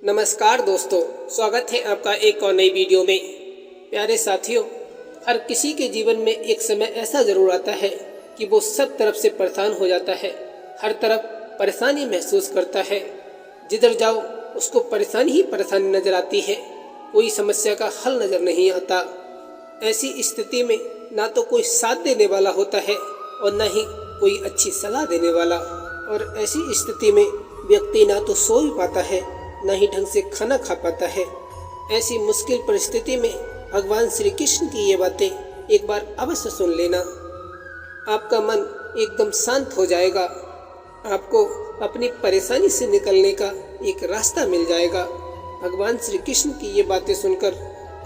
नमस्कार दोस्तों, स्वागत है आपका एक और नई वीडियो में। प्यारे साथियों, हर किसी के जीवन में एक समय ऐसा ज़रूर आता है कि वो सब तरफ से परेशान हो जाता है, हर तरफ परेशानी महसूस करता है। जिधर जाओ उसको परेशानी ही परेशानी नज़र आती है, कोई समस्या का हल नज़र नहीं आता। ऐसी स्थिति में ना तो कोई साथ देने वाला होता है और ना ही कोई अच्छी सलाह देने वाला। और ऐसी स्थिति में व्यक्ति ना तो सो भी पाता है, न ही ढंग से खाना खा पाता है। ऐसी मुश्किल परिस्थिति में भगवान श्री कृष्ण की ये बातें एक बार अवश्य सुन लेना। आपका मन एकदम शांत हो जाएगा, आपको अपनी परेशानी से निकलने का एक रास्ता मिल जाएगा। भगवान श्री कृष्ण की ये बातें सुनकर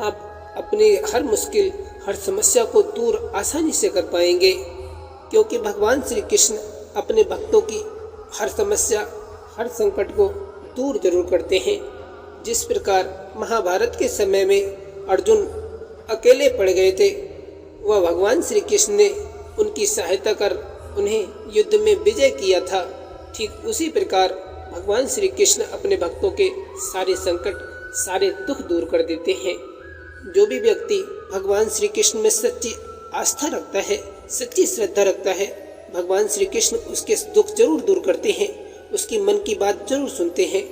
आप अपनी हर मुश्किल, हर समस्या को दूर आसानी से कर पाएंगे, क्योंकि भगवान श्री कृष्ण अपने भक्तों की हर समस्या, हर संकट को दूर जरूर करते हैं। जिस प्रकार महाभारत के समय में अर्जुन अकेले पड़ गए थे, वह भगवान श्री कृष्ण ने उनकी सहायता कर उन्हें युद्ध में विजय किया था। ठीक उसी प्रकार भगवान श्री कृष्ण अपने भक्तों के सारे संकट, सारे दुख दूर कर देते हैं। जो भी व्यक्ति भगवान श्री कृष्ण में सच्ची आस्था रखता है, सच्ची श्रद्धा रखता है, भगवान श्री कृष्ण उसके दुख जरूर दूर करते हैं, उसकी मन की बात जरूर सुनते हैं।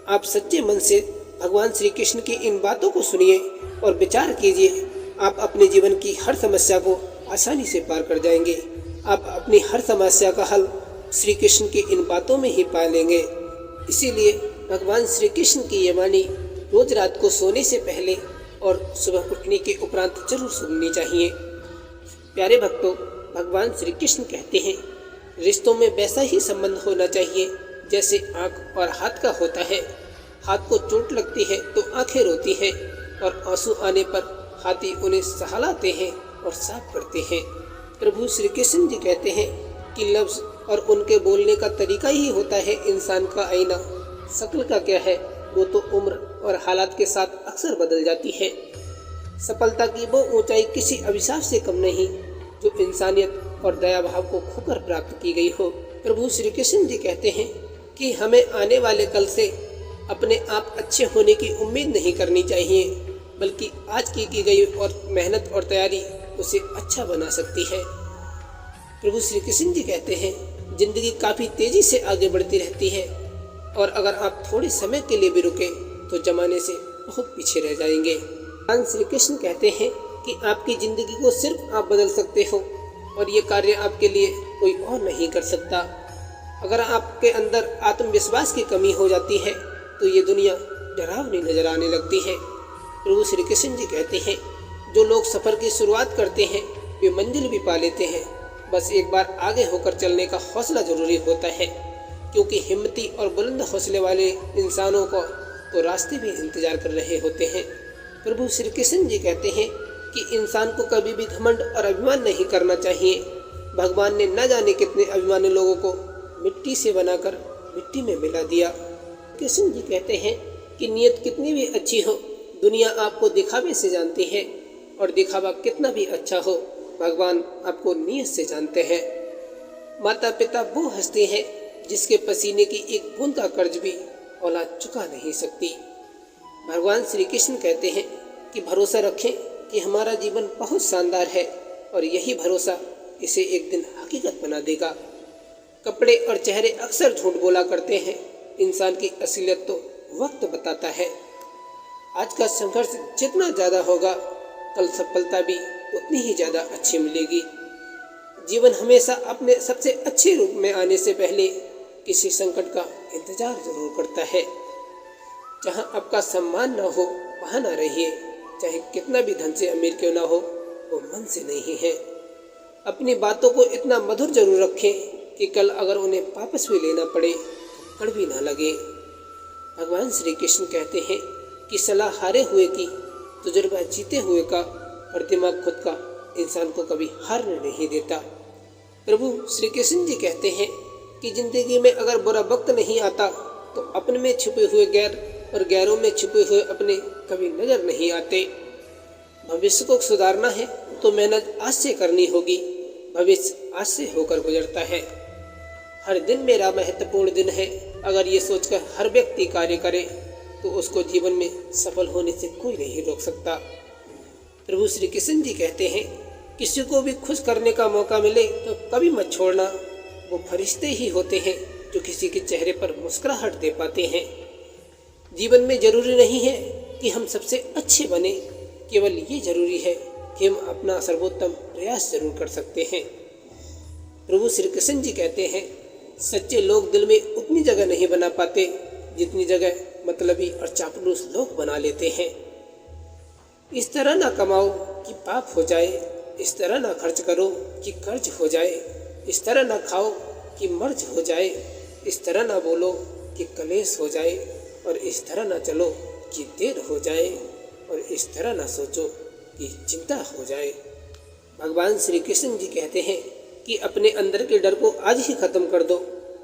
आप सच्चे मन से भगवान श्री कृष्ण की इन बातों को सुनिए और विचार कीजिए। आप अपने जीवन की हर समस्या को आसानी से पार कर जाएंगे। आप अपनी हर समस्या का हल श्री कृष्ण की इन बातों में ही पा लेंगे। इसीलिए भगवान श्री कृष्ण की ये वाणी रोज रात को सोने से पहले और सुबह उठने के उपरांत जरूर सुननी चाहिए। प्यारे भक्तों, भगवान श्री कृष्ण कहते हैं, रिश्तों में वैसा ही संबंध होना चाहिए जैसे आँख और हाथ का होता है। हाथ को चोट लगती है तो आंखें रोती हैं और आंसू आने पर हाथी उन्हें सहलाते हैं और साफ करते हैं। प्रभु श्री कृष्ण जी कहते हैं कि लफ्ज़ और उनके बोलने का तरीका ही होता है इंसान का आईना। शक्ल का क्या है, वो तो उम्र और हालात के साथ अक्सर बदल जाती है। सफलता की वो ऊंचाई किसी अभिशाप से कम नहीं जो इंसानियत और दया भाव को खोकर प्राप्त की गई हो। प्रभु श्री कृष्ण जी कहते हैं कि हमें आने वाले कल से अपने आप अच्छे होने की उम्मीद नहीं करनी चाहिए, बल्कि आज की गई और मेहनत और तैयारी उसे अच्छा बना सकती है। प्रभु श्री कृष्ण जी कहते हैं, जिंदगी काफ़ी तेजी से आगे बढ़ती रहती है और अगर आप थोड़े समय के लिए भी रुके तो जमाने से बहुत पीछे रह जाएंगे। भगवान श्री कृष्ण कहते हैं कि आपकी ज़िंदगी को सिर्फ आप बदल सकते हो और ये कार्य आपके लिए कोई और नहीं कर सकता। अगर आपके अंदर आत्मविश्वास की कमी हो जाती है तो ये दुनिया डरावनी नजर आने लगती है। प्रभु श्री कृष्ण जी कहते हैं, जो लोग सफ़र की शुरुआत करते हैं वे मंजिल भी पा लेते हैं। बस एक बार आगे होकर चलने का हौसला जरूरी होता है, क्योंकि हिम्मती और बुलंद हौसले वाले इंसानों को तो रास्ते भी इंतजार कर रहे होते हैं। प्रभु श्री कृष्ण जी कहते हैं कि इंसान को कभी भी घमंड और अभिमान नहीं करना चाहिए। भगवान ने न जाने कितने अभिमानी लोगों को मिट्टी से बनाकर मिट्टी में मिला दिया। कृष्ण जी कहते हैं कि नीयत कितनी भी अच्छी हो, दुनिया आपको दिखावे से जानती है, और दिखावा कितना भी अच्छा हो, भगवान आपको नीयत से जानते हैं। माता पिता वो हस्ती है जिसके पसीने की एक बूंद का कर्ज भी औलाद चुका नहीं सकती। भगवान श्री कृष्ण कहते हैं कि भरोसा रखें कि हमारा जीवन बहुत शानदार है और यही भरोसा इसे एक दिन हकीकत बना देगा। कपड़े और चेहरे अक्सर झूठ बोला करते हैं, इंसान की असलियत तो वक्त बताता है। आज का संघर्ष जितना ज़्यादा होगा, कल सफलता भी उतनी ही ज़्यादा अच्छी मिलेगी। जीवन हमेशा अपने सबसे अच्छे रूप में आने से पहले किसी संकट का इंतजार जरूर करता है। जहाँ आपका सम्मान ना हो वहाँ ना रहिए, चाहे कितना भी धन से अमीर क्यों ना हो, वो मन से नहीं है। अपनी बातों को इतना मधुर जरूर रखें कि कल अगर उन्हें वापस भी लेना पड़े तो कड़वी ना लगे। भगवान श्री कृष्ण कहते हैं कि सलाह हारे हुए की, तजुर्बा जीते हुए का और दिमाग खुद का इंसान को कभी हारने नहीं देता। प्रभु श्री कृष्ण जी कहते हैं कि जिंदगी में अगर बुरा वक्त नहीं आता तो अपने में छुपे हुए गैर और गैरों में छुपे हुए अपने कभी नजर नहीं आते। भविष्य को सुधारना है तो मेहनत आज से करनी होगी। भविष्य आज से होकर गुजरता है। हर दिन मेरा महत्वपूर्ण दिन है। अगर ये सोचकर हर व्यक्ति कार्य करे तो उसको जीवन में सफल होने से कोई नहीं रोक सकता। प्रभु श्री कृष्ण जी कहते हैं, किसी को भी खुश करने का मौका मिले तो कभी मत छोड़ना। वो फरिश्ते ही होते हैं जो किसी के चेहरे पर मुस्कुराहट दे पाते हैं। जीवन में जरूरी नहीं है कि हम सबसे अच्छे बने, केवल ये जरूरी है कि हम अपना सर्वोत्तम प्रयास जरूर कर सकते हैं। प्रभु श्री कृष्ण जी कहते हैं, सच्चे लोग दिल में उतनी जगह नहीं बना पाते जितनी जगह मतलबी और चापलूस लोग बना लेते हैं। इस तरह ना कमाओ कि पाप हो जाए, इस तरह ना खर्च करो कि कर्ज हो जाए, इस तरह ना खाओ कि मर्ज हो जाए, इस तरह ना बोलो कि कलेश हो जाए, और इस तरह ना चलो कि देर हो जाए, और इस तरह ना सोचो कि चिंता हो जाए। भगवान श्री कृष्ण जी कहते हैं कि अपने अंदर के डर को आज ही खत्म कर दो,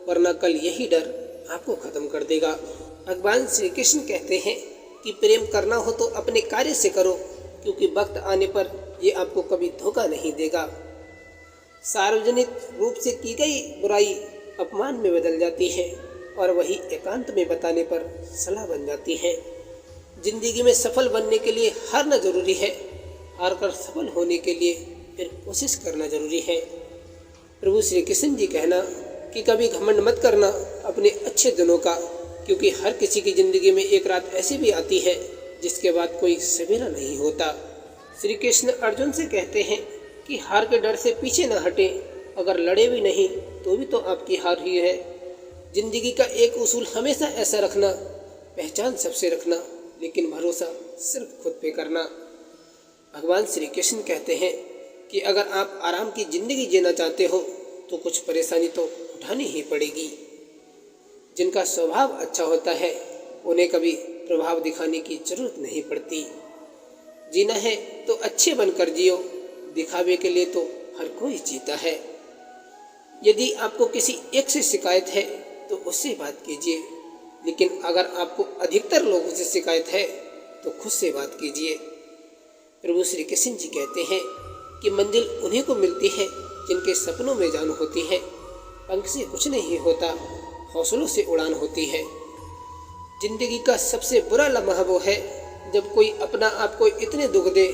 वरना कल यही डर आपको खत्म कर देगा। भगवान श्री कृष्ण कहते हैं कि प्रेम करना हो तो अपने कार्य से करो, क्योंकि वक्त आने पर ये आपको कभी धोखा नहीं देगा। सार्वजनिक रूप से की गई बुराई अपमान में बदल जाती है, और वही एकांत में बताने पर सलाह बन जाती है। जिंदगी में सफल बनने के लिए हारना जरूरी है, हार कर सफल होने के लिए फिर कोशिश करना जरूरी है। प्रभु श्री कृष्ण जी कहना कि कभी घमंड मत करना अपने अच्छे दिनों का, क्योंकि हर किसी की जिंदगी में एक रात ऐसी भी आती है जिसके बाद कोई सवेरा नहीं होता। श्री कृष्ण अर्जुन से कहते हैं कि हार के डर से पीछे न हटे, अगर लड़े भी नहीं तो भी तो आपकी हार ही है। जिंदगी का एक उसूल हमेशा ऐसा रखना, पहचान सबसे रखना, लेकिन भरोसा सिर्फ खुद पे करना। भगवान श्री कृष्ण कहते हैं कि अगर आप आराम की जिंदगी जीना चाहते हो तो कुछ परेशानी तो उठानी ही पड़ेगी। जिनका स्वभाव अच्छा होता है उन्हें कभी प्रभाव दिखाने की जरूरत नहीं पड़ती। जीना है तो अच्छे बनकर जियो, दिखावे के लिए तो हर कोई जीता है। यदि आपको किसी एक से शिकायत है तो उससे बात कीजिए, लेकिन अगर आपको अधिकतर लोगों से शिकायत है तो खुद से बात कीजिए। प्रभु श्री कृष्ण जी कहते हैं कि मंजिल उन्हीं को मिलती है जिनके सपनों में जान होती है। पंख से कुछ नहीं होता, हौसलों से उड़ान होती है। जिंदगी का सबसे बुरा लम्हा वो है जब कोई अपना आप को इतने दुख दे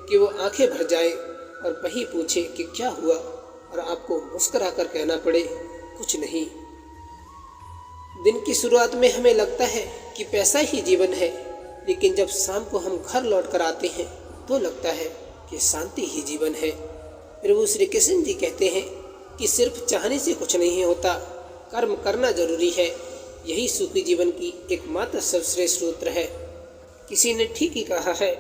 कि वो आंखें भर जाए और वही पूछे कि क्या हुआ, और आपको मुस्कुरा कर कहना पड़े कुछ नहीं। दिन की शुरुआत में हमें लगता है कि पैसा ही जीवन है, लेकिन जब शाम को हम घर लौट कर आते हैं तो लगता है कि शांति ही जीवन है। प्रभु श्री कृष्ण जी कहते हैं कि सिर्फ चाहने से कुछ नहीं होता, कर्म करना जरूरी है। यही सुखी जीवन की एकमात्र सर्वश्रेष्ठ सूत्र है। किसी ने ठीक ही कहा है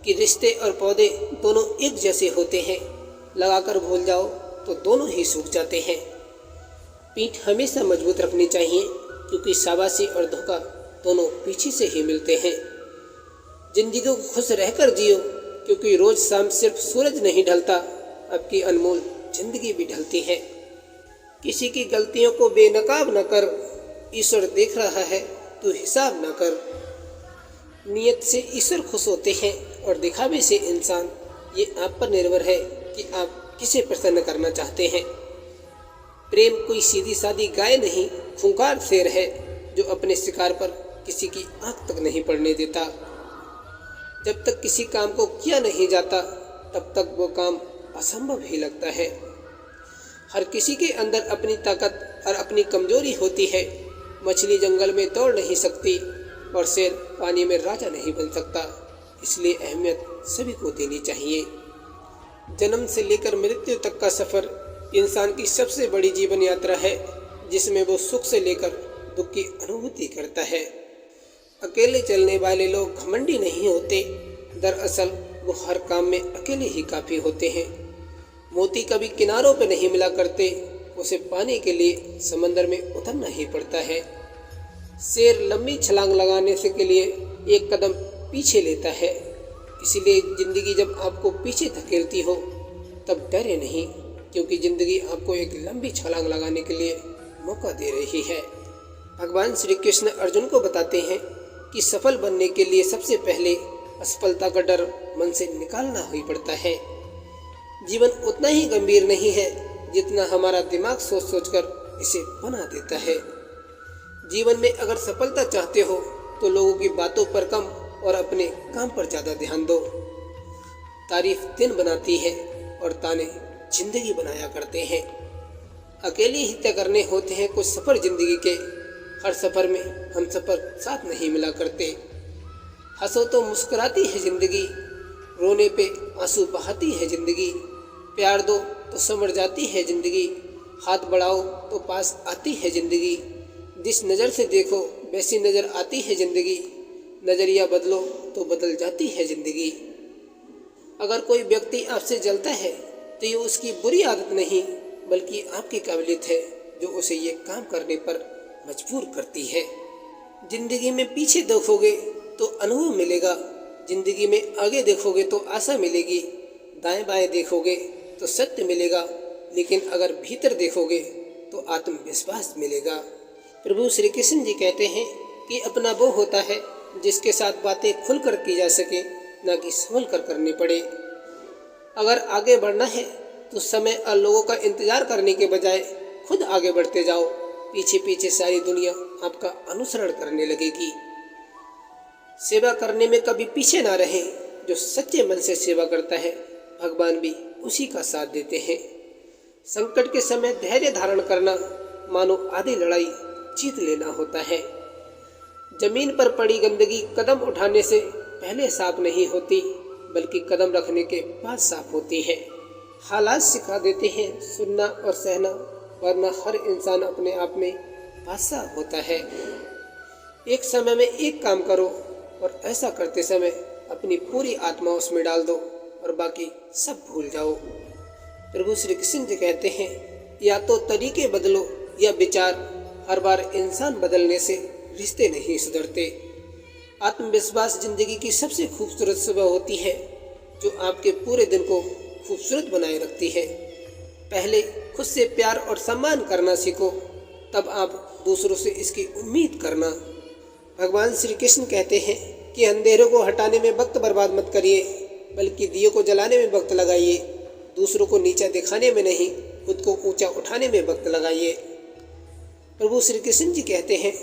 कि रिश्ते और पौधे दोनों एक जैसे होते हैं, लगाकर भूल जाओ तो दोनों ही सूख जाते हैं। पीठ हमेशा मजबूत रखनी चाहिए, क्योंकि शाबाशी और धोखा दोनों पीछे से ही मिलते हैं। जिंदगी को खुश रहकर जियो, क्योंकि रोज शाम सिर्फ सूरज नहीं ढलता, आपकी अनमोल जिंदगी भी ढलती है। किसी की गलतियों को बेनकाब न कर, ईश्वर देख रहा है तू हिसाब न कर। नियत से ईश्वर खुश होते हैं और दिखावे से इंसान। ये आप पर निर्भर है कि आप किसे प्रसन्न करना चाहते हैं। प्रेम कोई सीधी सादी गाय नहीं, खूंखार शेर है जो अपने शिकार पर किसी की आंख तक नहीं पड़ने देता। जब तक किसी काम को किया नहीं जाता तब तक वो काम असंभव ही लगता है। हर किसी के अंदर अपनी ताकत और अपनी कमजोरी होती है। मछली जंगल में दौड़ नहीं सकती और शेर पानी में राजा नहीं बन सकता, इसलिए अहमियत सभी को देनी चाहिए। जन्म से लेकर मृत्यु तक का सफ़र इंसान की सबसे बड़ी जीवन यात्रा है, जिसमें वो सुख से लेकर दुख की अनुभूति करता है। अकेले चलने वाले लोग घमंडी नहीं होते, दरअसल वो हर काम में अकेले ही काफ़ी होते हैं। मोती कभी किनारों पर नहीं मिला करते, उसे पाने के लिए समंदर में उतरना ही पड़ता है। शेर लंबी छलांग लगाने से के लिए एक कदम पीछे लेता है, इसलिए ज़िंदगी जब आपको पीछे धकेलती हो तब डरे नहीं, क्योंकि ज़िंदगी आपको एक लंबी छलांग लगाने के लिए मौका दे रही है। भगवान श्री कृष्ण अर्जुन को बताते हैं कि सफल बनने के लिए सबसे पहले असफलता का डर मन से निकालना ही पड़ता है। जीवन उतना ही गंभीर नहीं है जितना हमारा दिमाग सोच सोच कर इसे बना देता है। जीवन में अगर सफलता चाहते हो तो लोगों की बातों पर कम और अपने काम पर ज़्यादा ध्यान दो। तारीफ दिन बनाती है और ताने जिंदगी बनाया करते हैं। अकेले ही तय करने होते हैं कुछ सफ़र जिंदगी के। हर सफ़र में हम सफ़र साथ नहीं मिला करते। हंसो तो मुस्कुराती है जिंदगी, रोने पे आंसू बहाती है जिंदगी। प्यार दो तो संवर जाती है जिंदगी, हाथ बढ़ाओ तो पास आती है जिंदगी। जिस नज़र से देखो वैसी नज़र आती है जिंदगी, नज़रिया बदलो तो बदल जाती है जिंदगी। अगर कोई व्यक्ति आपसे जलता है तो ये उसकी बुरी आदत नहीं बल्कि आपकी काबिलियत है जो उसे ये काम करने पर मजबूर करती है। जिंदगी में पीछे देखोगे तो अनुभव मिलेगा, जिंदगी में आगे देखोगे तो आशा मिलेगी, दाएं बाएं देखोगे तो सत्य मिलेगा, लेकिन अगर भीतर देखोगे तो आत्मविश्वास मिलेगा। प्रभु श्री कृष्ण जी कहते हैं कि अपना वो होता है जिसके साथ बातें खुलकर की जा सके, ना कि संभल कर करनी पड़े। अगर आगे बढ़ना है तो समय और लोगों का इंतजार करने के बजाय खुद आगे बढ़ते जाओ। पीछे पीछे सारी दुनिया आपका अनुसरण करने लगेगी। सेवा करने में कभी पीछे ना रहें। जो सच्चे मन से सेवा करता है भगवान भी उसी का साथ देते हैं। संकट के समय धैर्य धारण करना मानो आधी लड़ाई जीत लेना होता है। जमीन पर पड़ी गंदगी कदम उठाने से पहले साफ नहीं होती बल्कि कदम रखने के बाद साफ होती है। हालात सिखा देते हैं सुनना और सहना, वरना हर इंसान अपने आप में बादशाह होता है। एक समय में एक काम करो और ऐसा करते समय अपनी पूरी आत्मा उसमें डाल दो और बाकी सब भूल जाओ। प्रभु श्री कृष्ण जी कहते हैं या तो तरीके बदलो या विचार। हर बार इंसान बदलने से रिश्ते नहीं सुधरते। आत्मविश्वास जिंदगी की सबसे खूबसूरत सुबह होती है जो आपके पूरे दिन को खूबसूरत बनाए रखती है। पहले खुद से प्यार और सम्मान करना सीखो, तब आप दूसरों से इसकी उम्मीद करना। भगवान श्री कृष्ण कहते हैं कि अंधेरों को हटाने में वक्त बर्बाद मत करिए बल्कि दियों को जलाने में वक्त लगाइए। दूसरों को नीचा दिखाने में नहीं, खुद को ऊंचा उठाने में वक्त लगाइए। प्रभु श्री कृष्ण जी कहते हैं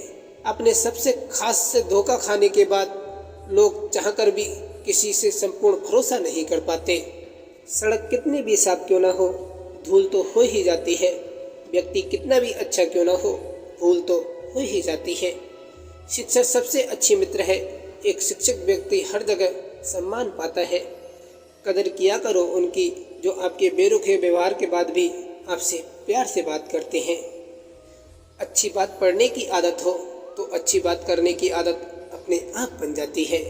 अपने सबसे खास से धोखा खाने के बाद लोग चाहकर भी किसी से संपूर्ण भरोसा नहीं कर पाते। सड़क कितनी भी साफ क्यों ना हो, धूल तो हो ही जाती है। व्यक्ति कितना भी अच्छा क्यों ना हो, भूल तो हो ही जाती है। शिक्षक सबसे अच्छी मित्र है। एक शिक्षक व्यक्ति हर जगह सम्मान पाता है। कदर किया करो उनकी जो आपके बेरुखे व्यवहार के बाद भी आपसे प्यार से बात करते हैं। अच्छी बात पढ़ने की आदत हो तो अच्छी बात करने की आदत अपने आप बन जाती है।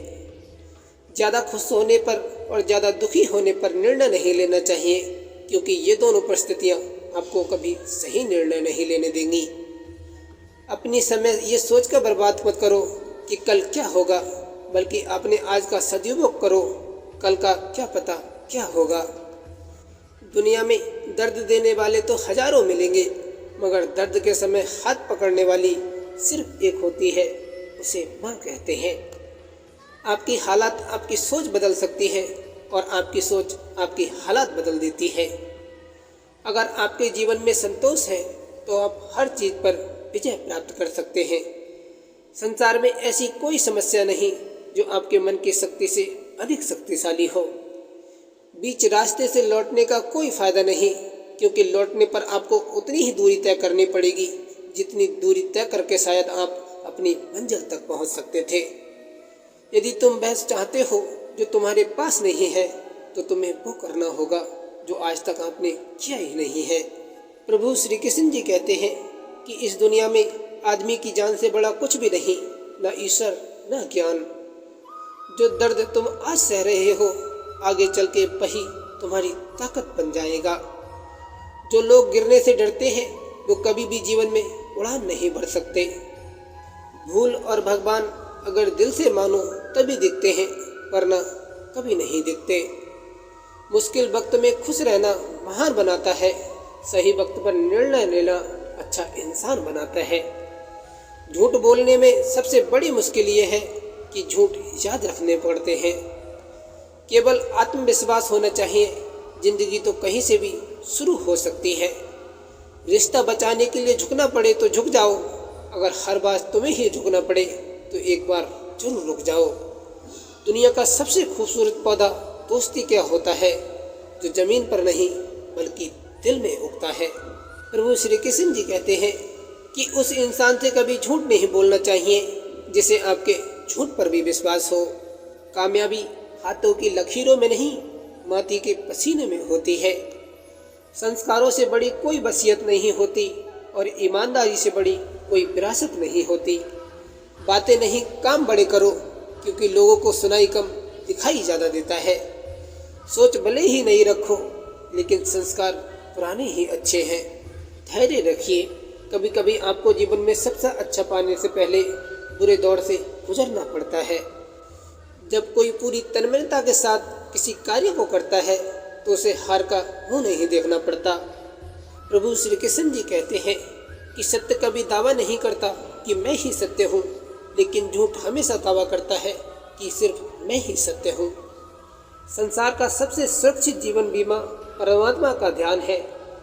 ज़्यादा खुश होने पर और ज़्यादा दुखी होने पर निर्णय नहीं लेना चाहिए, क्योंकि ये दोनों परिस्थितियाँ आपको कभी सही निर्णय नहीं लेने देंगी। अपनी समय ये सोचकर बर्बाद मत करो कि कल क्या होगा, बल्कि अपने आज का सदुपयोग करो, कल का क्या पता क्या होगा। दुनिया में दर्द देने वाले तो हजारों मिलेंगे, मगर दर्द के समय हाथ पकड़ने वाली सिर्फ एक होती है, उसे माँ कहते हैं। आपकी हालात आपकी सोच बदल सकती है और आपकी सोच आपकी हालात बदल देती है। अगर आपके जीवन में संतोष है तो आप हर चीज़ पर विजय प्राप्त कर सकते हैं। संसार में ऐसी कोई समस्या नहीं जो आपके मन की शक्ति से अधिक शक्तिशाली हो। बीच रास्ते से लौटने का कोई फायदा नहीं, क्योंकि लौटने पर आपको उतनी ही दूरी तय करनी पड़ेगी जितनी दूरी तय करके शायद आप अपनी मंजिल तक पहुंच सकते थे। यदि तुम वह चाहते हो जो तुम्हारे पास नहीं है तो तुम्हें वो करना होगा जो आज तक आपने किया ही नहीं है। प्रभु श्री कृष्ण जी कहते हैं कि इस दुनिया में आदमी की जान से बड़ा कुछ भी नहीं, न ईश्वर न ज्ञान। जो दर्द तुम आज सह रहे हो आगे चल के वही तुम्हारी ताकत बन जाएगा। जो लोग गिरने से डरते हैं वो कभी भी जीवन में उड़ान नहीं भर सकते। भूल और भगवान अगर दिल से मानो तभी दिखते हैं, वरना कभी नहीं दिखते। मुश्किल वक्त में खुश रहना महान बनाता है, सही वक्त पर निर्णय लेना अच्छा इंसान बनाता है। झूठ बोलने में सबसे बड़ी मुश्किल ये है कि झूठ याद रखने पड़ते हैं। केवल आत्मविश्वास होना चाहिए। जिंदगी तो कहीं से भी शुरू हो सकती है। रिश्ता बचाने के लिए झुकना पड़े तो झुक जाओ। अगर हर बार तुम्हें ही झुकना पड़े तो एक बार जरूर रुक जाओ। दुनिया का सबसे खूबसूरत पौधा दोस्ती क्या होता है, जो जमीन पर नहीं बल्कि दिल में उगता है। प्रभु श्री कृष्ण जी कहते हैं कि उस इंसान से कभी झूठ नहीं बोलना चाहिए जिसे आपके झूठ पर भी विश्वास हो। कामयाबी हाथों की लकीरों में नहीं, माटी के पसीने में होती है। संस्कारों से बड़ी कोई वसीयत नहीं होती और ईमानदारी से बड़ी कोई विरासत नहीं होती। बातें नहीं, काम बड़े करो, क्योंकि लोगों को सुनाई कम, दिखाई ज़्यादा देता है। सोच भले ही नहीं रखो, लेकिन संस्कार पुराने ही अच्छे हैं। धैर्य रखिए, कभी कभी आपको जीवन में सबसे अच्छा पाने से पहले बुरे दौर से गुजरना पड़ता है। जब कोई पूरी तन्मयता के साथ किसी कार्य को करता है तो उसे हार का मुंह नहीं देखना पड़ता। प्रभु श्री कृष्ण जी कहते हैं कि सत्य कभी दावा नहीं करता कि मैं ही सत्य हूँ, लेकिन झूठ हमेशा दावा करता है कि सिर्फ मैं ही सत्य हूँ। संसार का सबसे सुरक्षित जीवन बीमा परमात्मा का ध्यान है।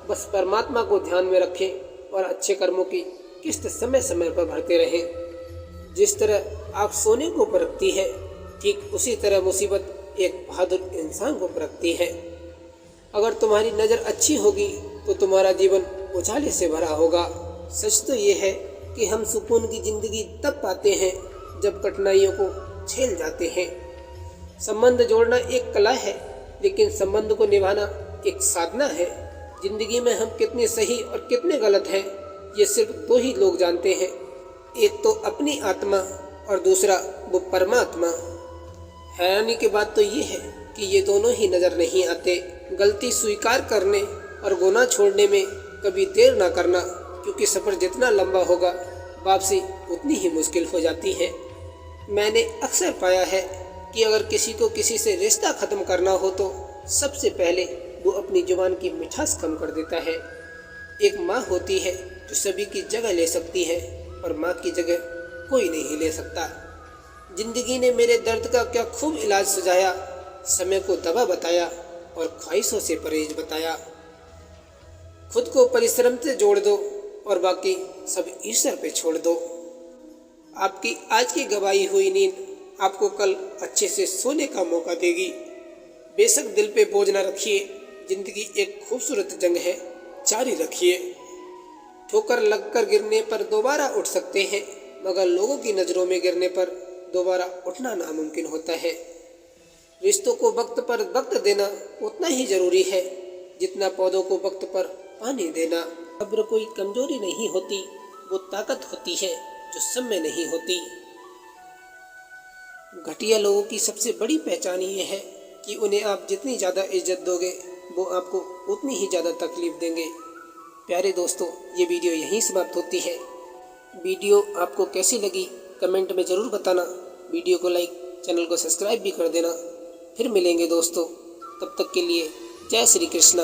बस परमात्मा को ध्यान में रखें और अच्छे कर्मों की किस्त समय समय पर भरते रहें। जिस तरह आग सोने को परखती है, ठीक उसी तरह मुसीबत एक बहादुर इंसान को परखती है। अगर तुम्हारी नज़र अच्छी होगी तो तुम्हारा जीवन उजाले से भरा होगा। सच तो ये है कि हम सुकून की जिंदगी तब पाते हैं जब कठिनाइयों को झेल जाते हैं। संबंध जोड़ना एक कला है, लेकिन संबंध को निभाना एक साधना है। जिंदगी में हम कितने सही और कितने गलत हैं, ये सिर्फ दो ही लोग जानते हैं। एक तो अपनी आत्मा और दूसरा वो परमात्मा। हैरानी की बात तो ये है कि ये दोनों ही नज़र नहीं आते। गलती स्वीकार करने और गुनाह छोड़ने में कभी देर ना करना, क्योंकि सफ़र जितना लंबा होगा वापसी उतनी ही मुश्किल हो जाती है। मैंने अक्सर पाया है कि अगर किसी को किसी से रिश्ता ख़त्म करना हो तो सबसे पहले वो अपनी जुबान की मिठास कम कर देता है। एक माँ होती है जो सभी की जगह ले सकती है, और माँ की जगह कोई नहीं ले सकता। जिंदगी ने मेरे दर्द का क्या खूब इलाज सुझाया, समय को दवा बताया और ख्वाहिशों से परहेज बताया। खुद को परिश्रम से जोड़ दो और बाकी सब ईश्वर पे छोड़ दो। आपकी आज की गवाई हुई नींद आपको कल अच्छे से सोने का मौका देगी। बेशक दिल पे बोझ न रखिए, जिंदगी एक खूबसूरत जंग है, जारी रखिए। ठोकर लगकर गिरने पर दोबारा उठ सकते हैं, मगर लोगों की नज़रों में गिरने पर दोबारा उठना नामुमकिन होता है। रिश्तों को वक्त पर वक्त देना उतना ही ज़रूरी है जितना पौधों को वक्त पर पानी देना। सब्र कोई कमजोरी नहीं होती, वो ताकत होती है जो सब में नहीं होती। घटिया लोगों की सबसे बड़ी पहचान ये है कि उन्हें आप जितनी ज़्यादा इज्जत दोगे वो आपको उतनी ही ज़्यादा तकलीफ देंगे। प्यारे दोस्तों, ये वीडियो यहीं समाप्त होती है। वीडियो आपको कैसी लगी कमेंट में ज़रूर बताना। वीडियो को लाइक, चैनल को सब्सक्राइब भी कर देना। फिर मिलेंगे दोस्तों, तब तक के लिए जय श्री कृष्णा।